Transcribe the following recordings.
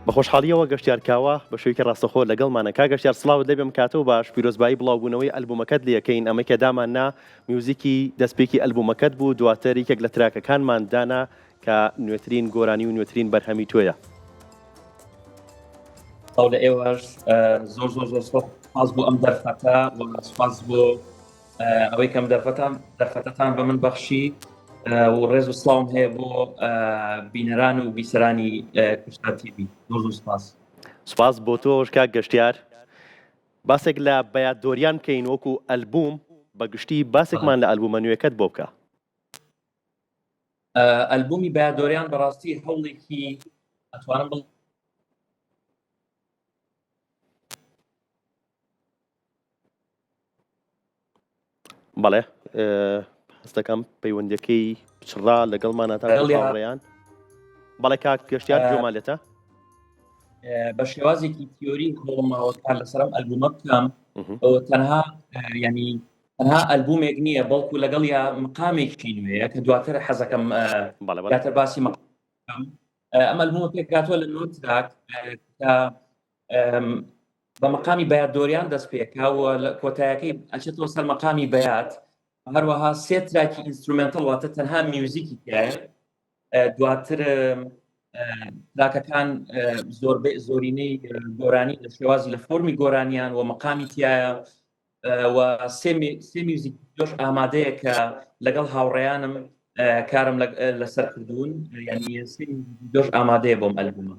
بە خۆشحاڵیەوە گەشتیارکاوە بە شوێکی ڕاستەخۆ لەگەڵمانە کا گەشتیار سڵاوت لێبێم کاتەوە باش پیرۆزبایی بڵاوبوونەوەی ئەلبومەکەت لەکەین ئەمە کە داماننا میوزیکی دەستپێکی ئەلبومەکەت بوو دواتر یەکێک لە تراکەکانمان دانا کە نوێترین گۆرانی و نوێترین بەرهەمی تۆیە. ئەو لە ئێوەش زۆر زۆر زۆر سپاس بۆ ئەم دەرفەتە و سپاس بۆ ئەوەی کەم دەرفەتەتان بە من بەخشی و ڕێز و سڵاوم هەیە بۆ بینەران و بیسەرانی کوشتا تیڤی. زۆر زۆر سپاس بۆ تۆش کاک گەشتیار. باسێک لە بەیاددۆریان بکەین وەکو ئەلبوم بەگشتی باسێکمان لە ئەلبومە نوێیەکەت بۆ بکە. ئەلبومی بەیاددۆریان بەڕاستی هەوڵێکی ئەتوانم بڵ بەڵێ هەستەکەم پەیوەندەکەی پچڕا لەگەڵمانە تا ڕێیان. بەڵێ کاک گەشتیار جۆمالێتە بە شێوازێکی تیۆری هەوڵمەوە کار لەسەرم ئەلبومە بکەم تەنها ینی تەنها ئەلبومێک نییە بەڵکو لەگەڵ یا مقامێکی نوێیە کە دواتر حەزەکەم دواتر باسی مەقام ئەم ئەلبومە پێکاتوە لە نۆتراک کە بە مەقامی بەیاددۆریان دەست پێکاوە لە کۆتایەکەی ئەچێتەوە سەر مەقامی بەیاد هەروەها سێ تراکی ئینسترومنتەڵ واتە تەنها میوزیکی تایە دواتر تراکەکان زۆرینەی گۆرانی لە شێوازی لە فۆرمی گۆرانیان و مەقامی تایە و سێ میوزیک دۆش ئامادەیە کە لەگەڵ هاوڕێیانم کارم لەسەر کردوون یعنی سێ دۆش ئامادەیە بۆم ئەلبومە.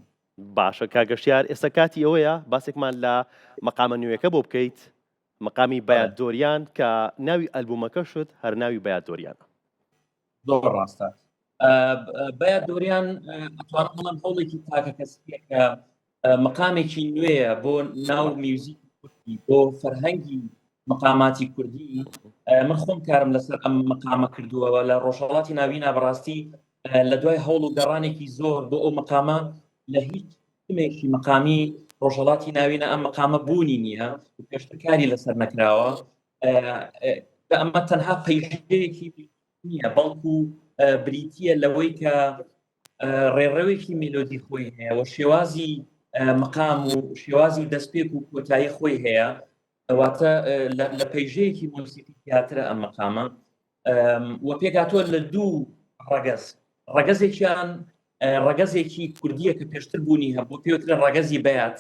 باشە کاگەشتیار ئێستا کاتی ئەوەیە باسێکمان لە مەقامە نوێیەکە بۆ بکەیت مەقامی بەیاددۆریان کە ناوی ئەلبومەکە شت هەر ناوی بەیاددۆریانە. زۆر ڕاستە بەیاددۆریان ئەتوانم بڵێم هەوڵێکی تاکە کەسپیە کە مەقامێکی نوێیە بۆ ناو میوزیکی کوردی بۆ فەرهەنگی مەقاماتی کوردی. من خۆم کارم لەسەر ئەم مەقامە کردووەوە لە ڕۆژهەڵاتی ناوینە بەڕاستی لە دوای هەوڵ و گەڕانێکی زۆر بۆ ئەو مەقامە لە هیچ کمێکی مەقامی ڕۆژهەڵاتی ناوینە ئەم مەقامە بوونی نییە و پێشترکاری لەسەر نەکراوە. ئەمە تەنها پەیژەیەکی نییە بەڵکو بریتیە لەوەی کە ڕێڕەوێکی میلۆدی خۆی هەیە و شێوازی مەقام و شێوازی دەستپێک و کۆتایی خۆی هەیە واتە لە پەیژەیەکی مۆسیقی تیاترە ئەم مەقامە و پێکاتوە لە دوو ڕەگەزێکیان ڕەگەزێکی کوردیە کە پێشتر بوونی هەبوو پێوترە ڕەگەزی بەیاد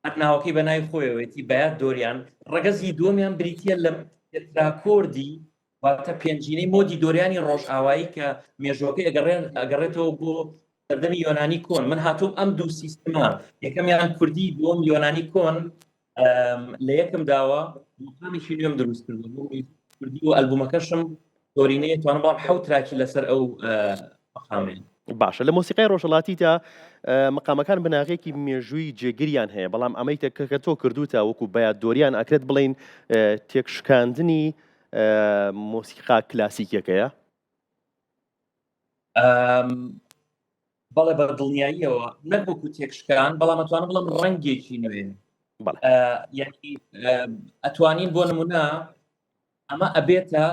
هەر ناوەکەی بە ناوی خۆیەوەیەتی بەیاددۆریان. ڕەگەزی دووەمیان بریتیە لە تراکۆردی واتە پێنجینەی مۆدی دۆریانی ڕۆژئاوایی کە مێژوەکەی ئەگەڕێتەوە بۆ سەردەمی یۆنانی کۆن. من هاتووم ئەم دوو سیستەمە یەکەمیان کوردی دووەم یۆنانی کۆن لە یەکم داوە مقامێکی نوێم دروست کردو کوردی و ئەلبومەکەشم زۆرینەیە توانم بڵام 7 تراکی لەسەر ئەو مەقامێن. باشە لە مۆسیقای ڕۆژهەڵاتیدا مەقامەکان بناغێکی مێژووی جێگیریان هەیە بەڵام ئەمەی کە تۆ کردوتە وەکو بەیاددۆریان ئەکرێت بڵین تێکشکاندنی مۆسیقا کلاسیکەکەیە. بەڵێ بە دڵنیاییەوە نەک وەکو تێکشکان بەڵام ئەتوانم بڵم ڕەنگێکی نوێ یعنی ئەتوانین بۆ نمونە ئەمە ئەبێتە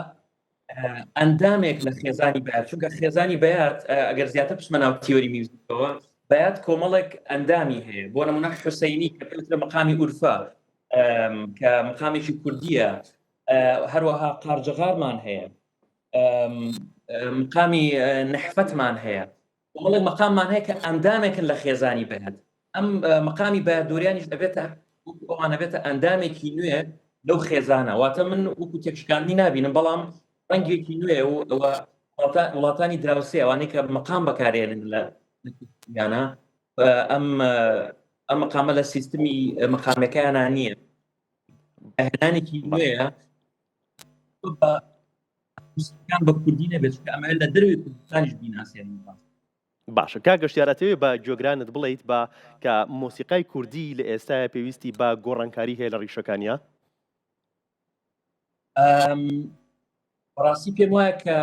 ئەندامێک لە خێزانی بەیاد چونکە خێزانی بەیاد ئەگەر زیاتر بچمە ناو تیۆری میوزیکەوە بەیاد کۆمەڵێک ئەندامی هەیە بۆ نمونە حوسەینی کە پێوترە مەقامی ئورفە کە مەقامێکی کوردیە هەروەها قارجەغارمان هەیە مقامی نەحفەتمان هەیە کۆمەڵێک مەقاممان هەیە کە ئەندامێکن لە خێزانی بەیاد. ئەم مەقامی بەیاددۆریانیش ئەبێتە ئەوانە بێتە ئەندامێکی نوێ لەو خێزانە واتە من وەکو تێکشکاندنی نابینم بەڵام ڕەنگێکی نوێ و ئەوە وڵاتانی دراوسێ ئەوانەی کە مەقام بەکارێنن لە یانە ئەم مەقامە لە سیستمی مەقامەکەیانە نییە هێنانێکی نوێیە بە کوردی نەبێت چونکە ئەمە لە دەروی کوردستانیش بیناسیێنن. باشە کاگەشتیارەتەوێت بە جۆگرانت بڵیت بە کە مۆسیقای کوردی لە ئێستاە پێویستی بە گۆڕانکاری هەیە لە ڕیشەکانیە. بەڕاستی پێم وایە کە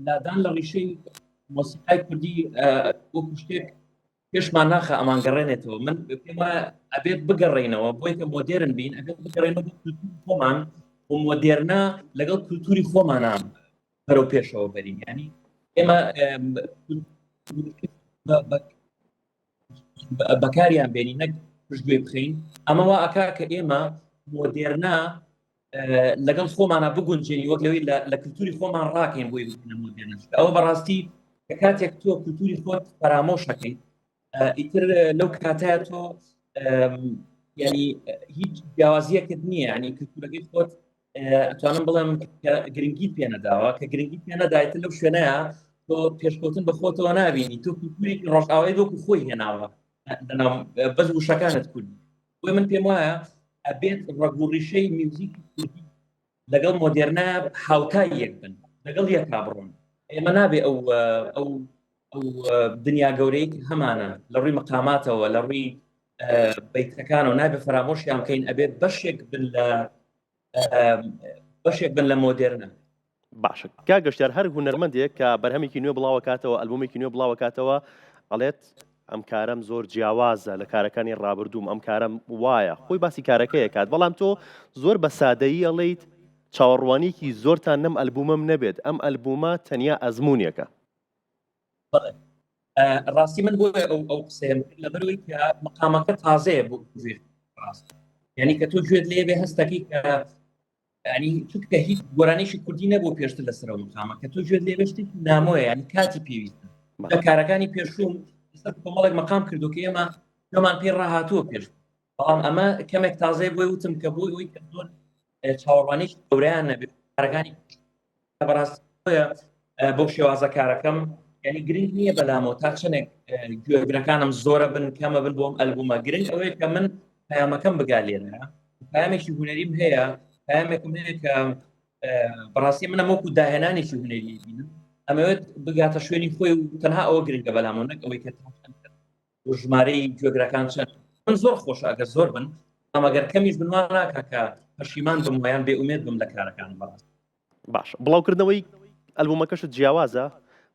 لادان لە ڕیشەی مۆسیقای کوردی وەکو شتێک پێشمان ناخە ئەمان گەڕێنێتەوە. من پێم وایە ئەبێت بگەڕێنەوە بۆی کە مۆدێرن بین ئەبێت بگەڕێنەوە بۆ کولتوری خۆمان و مۆدێرنا لەگەڵ کولتوری خۆمانان بەرەو پێشەوە بەرین. ینی ئێمە بەکاریان بێنی نەک پشتگوێ بخەین ئەمەوە ئەکا کە ئێمە مۆدێرنا لەگەڵ خۆمانە بگونجێنی وەک لەوەی لە کللتوری خۆمان ڕاکەین بۆی بکەینە مۆدێرن ئەوە بەڕاستی کە کاتێک تۆ کللتوری خۆت پەرامۆشەکەیت ئیتر لەو کاتایە تۆ ینی هیچ جیاوازیەکت نییە ینی کللتورەکەی خۆت ئەتوانم بڵێم گرنگیت پێ نەداوە کە گرنگیت پێ نەدایتر لەو شوێنەیە تۆ پێشکەوتن بە خۆتەوە نبینی تۆ کللتوری ڕۆژئاوای وەکو خۆی هێناوە بەس وشەکانت کوردی بۆی من پێم وایە ئەبێت ڕەگوڕیشەی میوزیکی کوردی لەگەڵ مۆدێرنا هاوتای یەک بن لەگەڵ یەکا بڕۆن ئێمە نابێ ئەو دنیا گەورەی هەمانە لە ڕووی مەقاماتەوە لە ڕووی بیتەکان و نابێ فرامۆشیان بکەین ئەبێت بەشێک بن لە مۆدێرنە باشە کا گەشتیار هەر هونەرمەندێک کە بەرهەمێکی نوێ بڵاوکاتەوە ئەلبومێکی نوێ بڵاوکاتەوە ئەڵێت ئەم کارم زۆر جیاوازە لە کارەکانی ڕابردووم ئەم کارم وایە خۆی باسی کارەکەیە کات بەڵام تۆ زۆر بە سادەیی ئەڵێیت چاوەڕوانیکی زۆرتان نەم ئەلبومم نەبێت ئەم ئەلبومە تەنیا ئەزمونیەکە ڕاستی من بۆ ئەو قسەیە لەبەرەوەی کە مەقامەکە تازەیە بۆ ڕاست یعنی کە تۆ گوێت لێ بێ هەستەکەی کە ینی چونکە هیچ گۆرانیشی کوردی نەبوو پێشتر لەسەرەوە مقامە کە تۆ گوێت لێ بێشتێکی نامۆیە ینی کاتی پێویستە لە کارەکانی پێشوم کۆمەڵێک مەقام کردو کە ئێمە پێمان پێ ڕاهاتووە پێش بەڵام ئەمە کەمێک تازەی بۆی وتم کە بۆی ئەوی کە زۆر چاوەڕوانیش گەورەیان نەبێت کارەکانی بەڕاستیە بۆ شێوازە کارەکەم ینی گرنگ نییە بەلامەوە تا چنێک گوێگرەکانم زۆرە بن کەمە بن بۆم ئەلبومە گرنگ ئەوەیە کە من پەیامەکەم بگالێنە پەیامێکی هونەریم هەیە پەیامێکم هەیە کە بەڕاستی منە وەکو داهێنانێکی هونەری بینم ئەمەوێت بگاتە شوێنی خۆی و تەنها ئەوە گرنگە بەلامەوە نەک ئەوەی کە ژمارەی گوێگرەکان چەند من زۆر خۆشە ئەگەر زۆر بن ئەمەگەر کەمیش بنوان ناکە کە پەشیمان بم ویان بێئومێد بم لە کارەکان بەڕاست باش بڵاوکردنەوەی ئەلبومەکەشت جیاوازە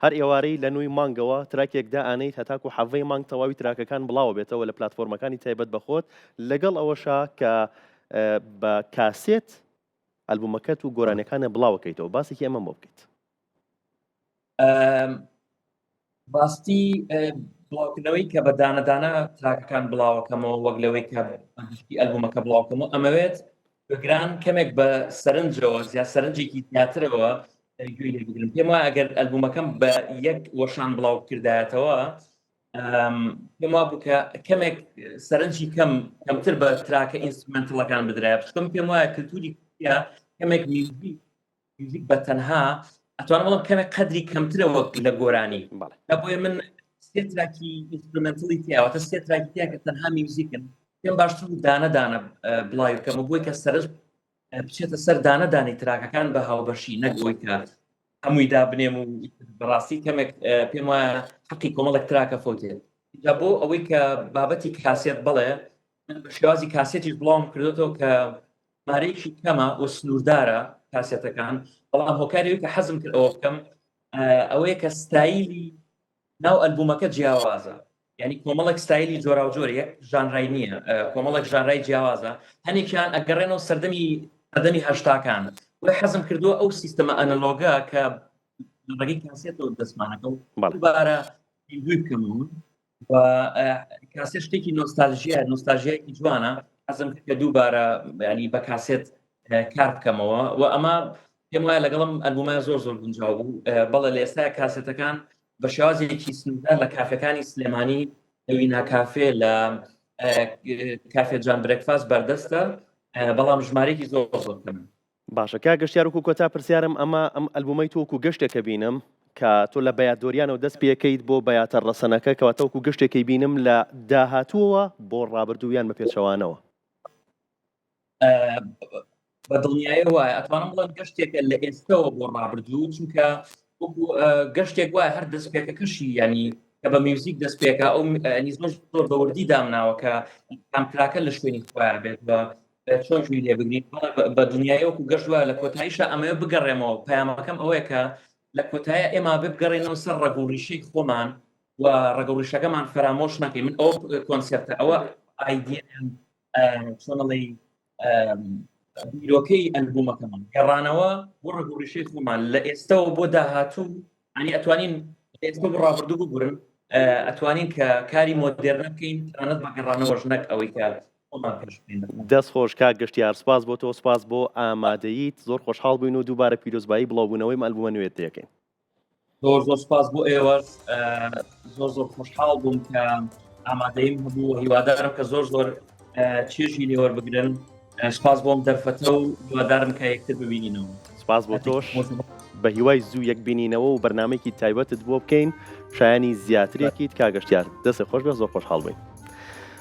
هەر ئێوارەی لە نووی مانگەوە تراکێکدا ئانەیت هەتاکو حەڤەی مانگ تەواوی تراکەکان بڵاوە بێتەوە لە پلاتفۆرمەکانی تایبەت بەخۆت لەگەڵ ئەوەشە کە بە کاسێت ئەلبومەکەت و گۆرانەکانە بڵاوەکەیتەوە باسێکی ئەمە بۆ بکەیت باستی بڵاوکردنەوەی کە بە دانەدانە تراکەکان بڵاوەکەمەوە وەک لەوەی کە ئەلبومەکە بڵاوکەمەوە ئەمەوێت گران کەمێک بە سەرنجەوە زیاد سەرنجێکی زیاترەوە گوێی لێ بگرن پێم وایە ئەگەر ئەلبومەکەم بە یەک وەشان بڵاو کردایەتەوە پێم وا بوو کە کەمێک سەرنجی کەمتر بە تراکە ئینسترومنتڵەکان بدرایە پشتم پێم وایە کللتوری کەمێک میوزیک بە تەنها ئەتوانم بڵم کەمێک قەدری کەمترە وەک لە گۆرانی بۆیە من سێ تراکی ئینسترومنتڵی تیاوەتە سێ تراکی تیا کە تەنها میوزیکن پێم باشتر دانەدانە بڵاوی بکەمە بۆی کە سەرنج بچێتە سەر دانەدانی تراکەکان بە هاوبەشی نەگۆی کە هەمووی دابنێم و بەڕاستی کەمێک پێم وایە حەقی کۆمەڵێک تراکە فۆتێت جا بۆ ئەوەی کە بابەتی کاسێت بڵێ من بە شێوازی کاسێتیش بڵاوم کردێتەوە کە مارەیەکی کەمە و سنووردارە کاسێتەکان بەڵام هۆکاریەوەی کە حەزم کرد ئەوە بکەم ئەوەیە کە ستایلی ناو ئەلبومەکە جیاوازە ینی کۆمەڵێک ستایلی جۆرا و جۆر یەک ژانڕای نییە کۆمەڵێک ژانڕای جیاوازە هەنێکیان ئەگەڕێنەوە سەردەمی هەشتاکان وی حەزم کردووە ئەو سیستەمە ئەنەلۆگا کە ڕێگەی کاسێتەوە دەستمانەکە و دووبارە دوی بکەمەوە و کاسێت شتێکی نۆستالژیایەکی جوانە حەزم کرد کە دووبارە ینی بە کاسێت کار بکەمەوە و ئەمە پێم وایە لەگەڵم ئەلبومای زۆر گونجاو بوو بەڵێ لە ئێستا کاسێتەکان بە شێوازێکی سنووردار لە کافەکانی سلێمانی لەوینا کافێ لە کافێ جان برێکفاست بەردەستە بەڵام ژمارەیەکی زۆر کەمە باشە کا گەشتیار وەکو کۆتا پرسیارم ئەم ئەلبومەی تۆ وەکو گەشتێکە بینم کە تۆ لە بەیادۆریانەوە دەست پێکەیت بۆ بەیاتە ڕەسەنەکە کەواتە وەکو گەشتێکی بینم لە داهاتووەوە بۆ ڕابردوویان بە پێچەوانەوە بە دڵنیایە وایە ئەتوانم بڵێم گەشتێکە لە ئێستەوە بۆ ڕابردوو چونکە گەشتێک وایە هەر دەستپێکەکەشی ینی کە بە میوزیک دەستپێکە ئەو نیزمەش زۆر بەوردی دامناوە کە کامتراکە لە شوێنی خۆیان بێت بە چۆن جووی لێ بگرین بە دنیای وەکو گەشت وایە لە کۆتاییشە ئەمەیە بگەڕێمەوە پەیامەکەم ئەوەیە کە لە کۆتاییە ئێمە بگەڕێنەوە سەر ڕێگەوڕیشەی خۆمان و ڕێگەوڕیشەکەمان فرامۆش ناکەین من ئەو کۆنسێپتە ئەوە ئایدیەم چۆنەڵی بیرۆکەی ئەلبومەکەمان گەڕانەوە بۆ ڕێگەوڕیشەی خۆمان لە ئێستەوە بۆ داهاتوو ئەنی ئەتوانین ئێستا بۆ ڕابردوو بگورن ئەتوانین کە کاری مۆدێرنە بکەین تەنانەت بە گەڕانەوەش نەک ئەوەی کە خۆمان پێش بکەین. دەست خۆش کاک گەشتیار، سپاس بۆ تۆ، سپاس بۆ ئامادەییت. زۆر خۆشحاڵ بووین و دووبارە پیرۆزبایی بڵاوبوونەوەی ئەلبومە نوێت دەکەین. زۆر سپاس بۆ ئێوەش، زۆر خۆشحاڵ بووم کە ئامادەیم هەبوو، هیوادارم کە زۆر چێژی لێوەربگرن. سپاس بۆم دەرفەتە و هیوادارم کە یەکتر ببینینەوە. سپاس بۆ تۆش، بە هیوای زوو یەک بینینەوە و بەرنامەیەکی تایبەتت بۆ بکەین، شایانی زیاترێکیت کاگەشتیار. دەستێ خۆش بێ، زۆر خۆشحاڵ بووین.